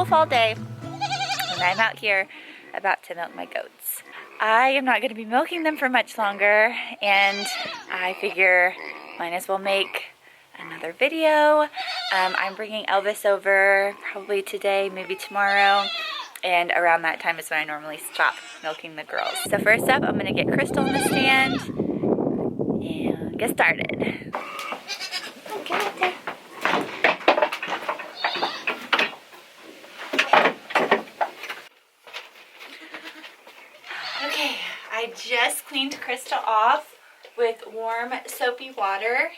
beautiful fall day, and I'm out here about to milk my goats. I am not going to be milking them for much longer, and I figure might as well make another video. I'm bringing Elvis over probably today, maybe tomorrow, and around that time is when I normally stop milking the girls. So first up, I'm going to get Crystal in the stand and get started. Okay. Okay, I just cleaned Crystal off with warm soapy water,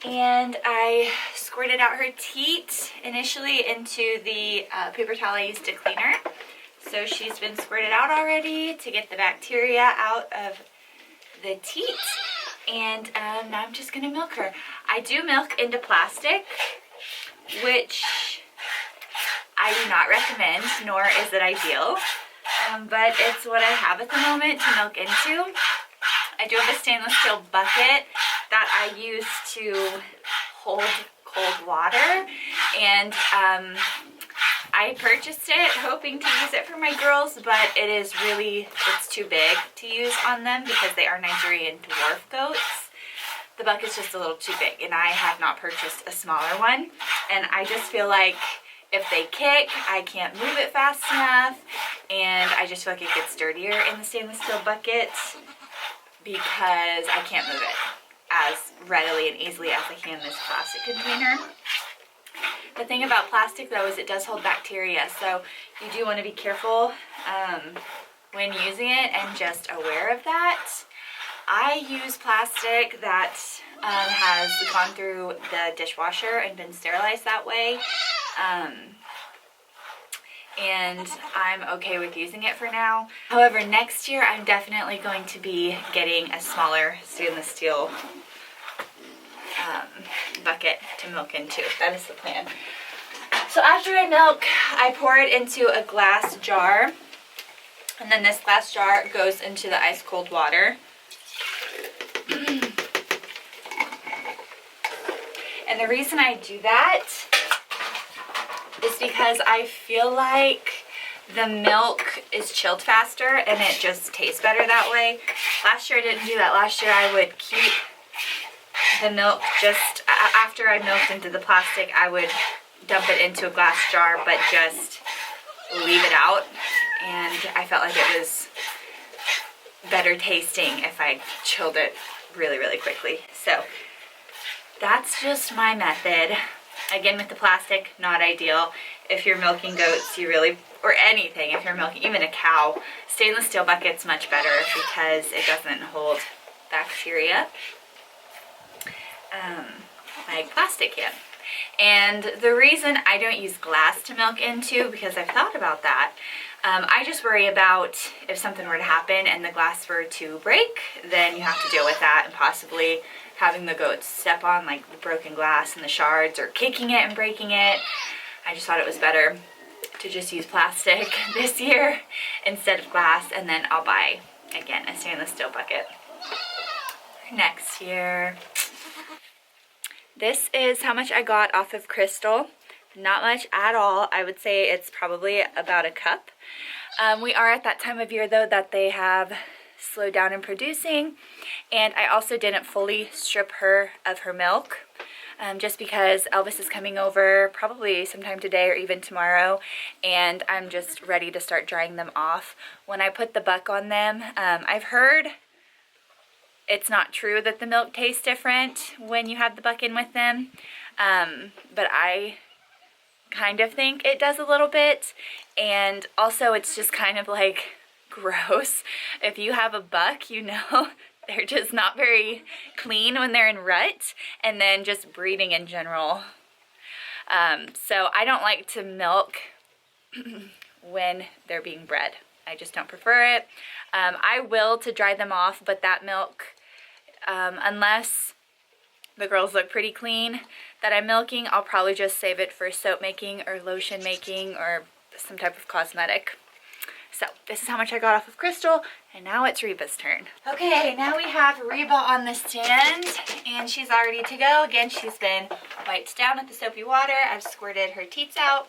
and I squirted out her teat initially into the paper towel I used to clean her. So she's been squirted out already to get the bacteria out of the teat, and now I'm just gonna milk her. I do milk into plastic, which I do not recommend, nor is it ideal. But it's what I have at the moment to milk into. I do have a stainless steel bucket that I use to hold cold water, and I purchased it hoping to use it for my girls, but it's too big to use on them because they are Nigerian Dwarf goats. The bucket's just a little too big, and I have not purchased a smaller one, and I just feel like if they kick, I can't move it fast enough, and I just feel like it gets dirtier in the stainless steel bucket because I can't move it as readily and easily as I can in this plastic container. The thing about plastic though is it does hold bacteria, so you do want to be careful when using it and just aware of that. I use plastic that has gone through the dishwasher and been sterilized that way. And I'm okay with using it for now. However, next year I'm definitely going to be getting a smaller stainless steel bucket to milk into. That is the plan. So after I milk, I pour it into a glass jar, and then this glass jar goes into the ice cold water. And the reason I do that is because I feel like the milk is chilled faster and it just tastes better that way. Last year I didn't do that. Last year I would keep the milk just after I milked into the plastic, I would dump it into a glass jar but just leave it out, and I felt like it was better tasting if I chilled it really quickly. So that's just my method. Again, with the plastic, not ideal. If you're milking goats, or anything, if you're milking, even a cow, stainless steel bucket's much better because it doesn't hold bacteria like plastic can. And the reason I don't use glass to milk into, because I've thought about that, I just worry about if something were to happen and the glass were to break, then you have to deal with that and possibly having the goats step on like the broken glass and the shards, or kicking it and breaking it. I just thought it was better to just use plastic this year instead of glass, and then I'll buy, again, a stainless steel bucket for next year. This is how much I got off of Crystal. Not much at all. I would say it's probably about a cup. We are at that time of year though that they have slowed down in producing, and I also didn't fully strip her of her milk just because Elvis is coming over probably sometime today or even tomorrow, and I'm just ready to start drying them off. When I put the buck on them, I've heard it's not true that the milk tastes different when you have the buck in with them, but I kind of think it does a little bit, and also it's just kind of like gross. If you have a buck, you know they're just not very clean when they're in rut, and then just breeding in general. So I don't like to milk when they're being bred. I just don't prefer it. I will to dry them off, but that milk, unless the girls look pretty clean that I'm milking, I'll probably just save it for soap making or lotion making or some type of cosmetic. So this is how much I got off of Crystal, and now it's Reba's turn. Okay, now we have Reba on the stand, and she's all ready to go. Again, she's been wiped down with the soapy water. I've squirted her teats out.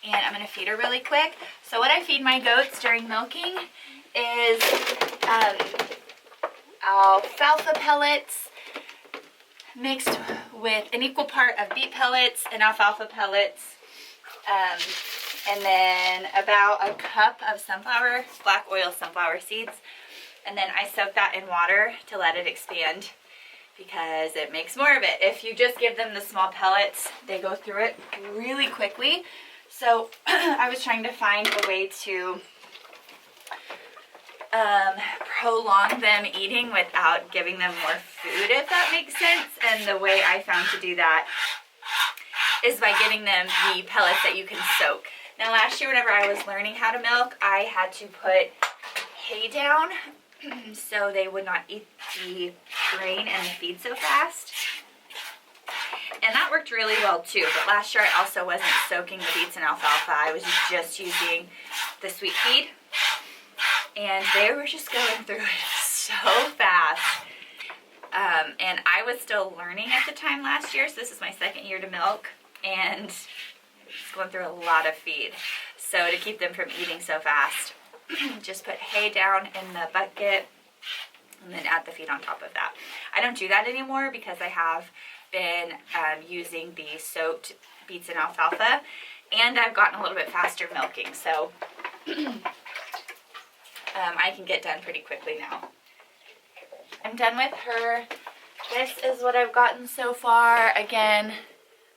and I'm gonna feed her really quick. So what I feed my goats during milking is alfalfa pellets mixed with an equal part of beet pellets and alfalfa pellets, and then about a cup of black oil sunflower seeds, and then I soak that in water to let it expand because it makes more of it. If you just give them the small pellets, they go through it really quickly. So I was trying to find a way to prolong them eating without giving them more food, if that makes sense. And the way I found to do that is by giving them the pellets that you can soak. Now last year whenever I was learning how to milk, I had to put hay down so they would not eat the grain and the feed so fast. And that worked really well too, but last year I also wasn't soaking the beets and alfalfa. I was just using the sweet feed. And they were just going through it so fast. And I was still learning at the time last year, so this is my second year to milk, and just going through a lot of feed. So to keep them from eating so fast, just put hay down in the bucket and then add the feed on top of that. I don't do that anymore because I have been using the soaked beets and alfalfa, and I've gotten a little bit faster milking, so I can get done pretty quickly now. I'm done with her. This is what I've gotten so far. Again,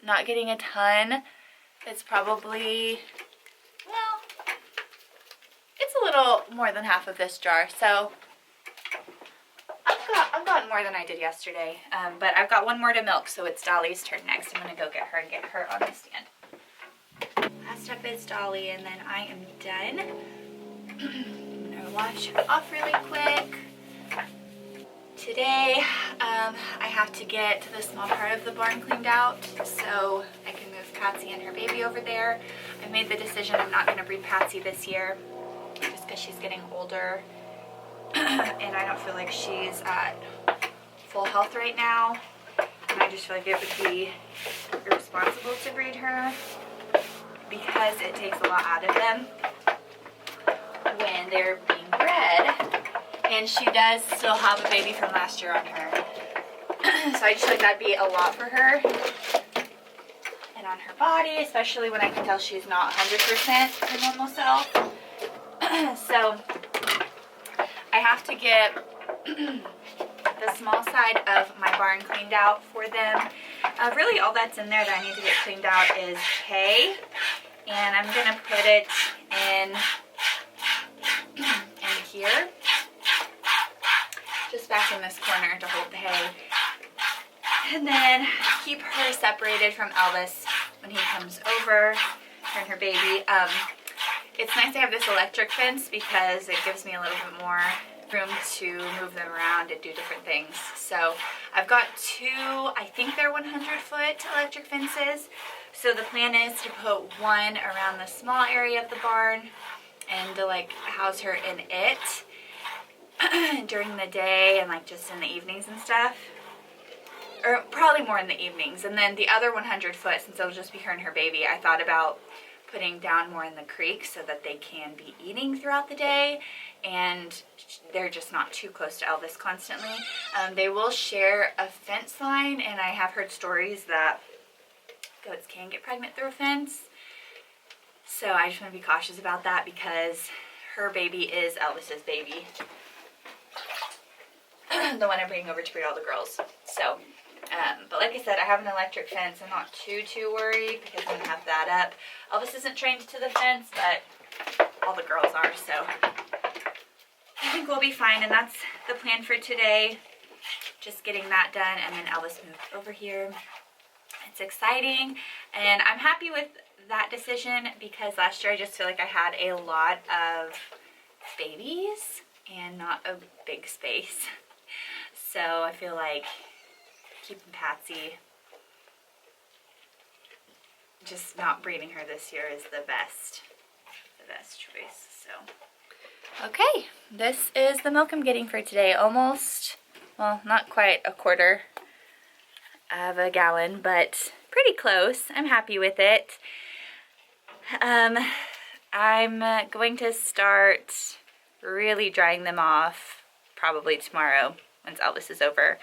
not getting a ton. It's probably, well, it's a little more than half of this jar, so I've gotten more than I did yesterday, but I've got one more to milk, so it's Dolly's turn next. I'm going to go get her and get her on the stand. Last up is Dolly, and then I am done. I'm going to wash her off really quick. Today, I have to get the small part of the barn cleaned out so I can move Patsy and her baby over there. I made the decision I'm not going to breed Patsy this year just because she's getting older and I don't feel like she's at full health right now. And I just feel like it would be irresponsible to breed her because it takes a lot out of them when they're being bred. And she does still have a baby from last year on her. So I just feel like that'd be a lot for her. And on her body, especially when I can tell she's not 100% her normal self. So I have to get the small side of my barn cleaned out for them. Really all that's in there that I need to get cleaned out is hay. And I'm going to put it in here. Just back in this corner to hold the hay. And then keep her separated from Elvis when he comes over, her and her baby. It's nice to have this electric fence because it gives me a little bit more room to move them around and do different things. So I've got two, I think they're 100-foot electric fences. So the plan is to put one around the small area of the barn and to like house her in it during the day and like just in the evenings and stuff, or probably more in the evenings. And then the other 100-foot, since it'll just be her and her baby, I thought about putting down more in the creek so that they can be eating throughout the day and they're just not too close to Elvis constantly. They will share a fence line, and I have heard stories that goats can get pregnant through a fence, so I just want to be cautious about that because her baby is Elvis's baby. The one I'm bringing over to breed all the girls. So, but like I said, I have an electric fence. I'm not too worried because I'm going to have that up. Elvis isn't trained to the fence, but all the girls are, so I think we'll be fine. And that's the plan for today. Just getting that done, and then Elvis moved over here. It's exciting, and I'm happy with that decision because last year I just feel like I had a lot of babies and not a big space. So I feel like keeping Patsy, just not breeding her this year is the best choice. So, okay, this is the milk I'm getting for today. Almost, well, not quite a quarter of a gallon, but pretty close. I'm happy with it. I'm going to start really drying them off probably tomorrow once Elvis is over.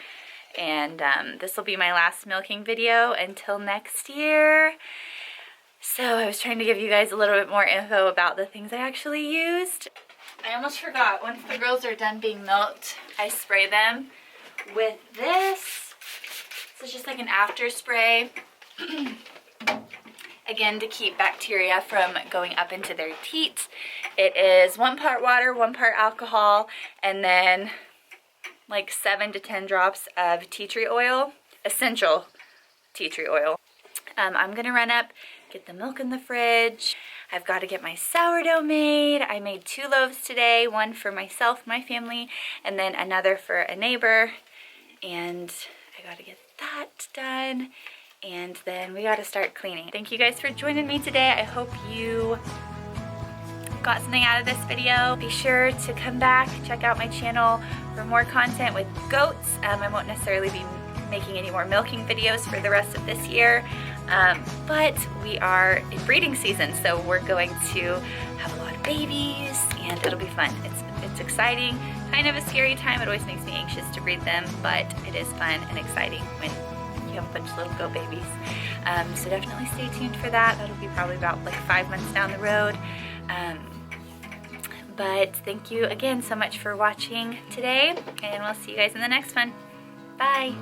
And this will be my last milking video until next year. So I was trying to give you guys a little bit more info about the things I actually used. I almost forgot, once the girls are done being milked, I spray them with this. This is just like an after spray. Again, to keep bacteria from going up into their teats. It is 1 part water, 1 part alcohol, and then like 7 to 10 drops of tea tree oil, essential tea tree oil. I'm gonna run up, get the milk in the fridge. I've got to get my sourdough made. I made 2 loaves today, one for myself, my family, and then another for a neighbor. And I got to get that done. And then we got to start cleaning. Thank you guys for joining me today. I hope you got something out of this video. Be sure to come back, check out my channel for more content with goats. I won't necessarily be making any more milking videos for the rest of this year, but we are in breeding season, so we're going to have a lot of babies and it'll be fun. It's exciting, kind of a scary time. It always makes me anxious to breed them, but it is fun and exciting when you have a bunch of little goat babies. So definitely stay tuned for that. That'll be probably about like 5 months down the road. But thank you again so much for watching today, and we'll see you guys in the next one. Bye.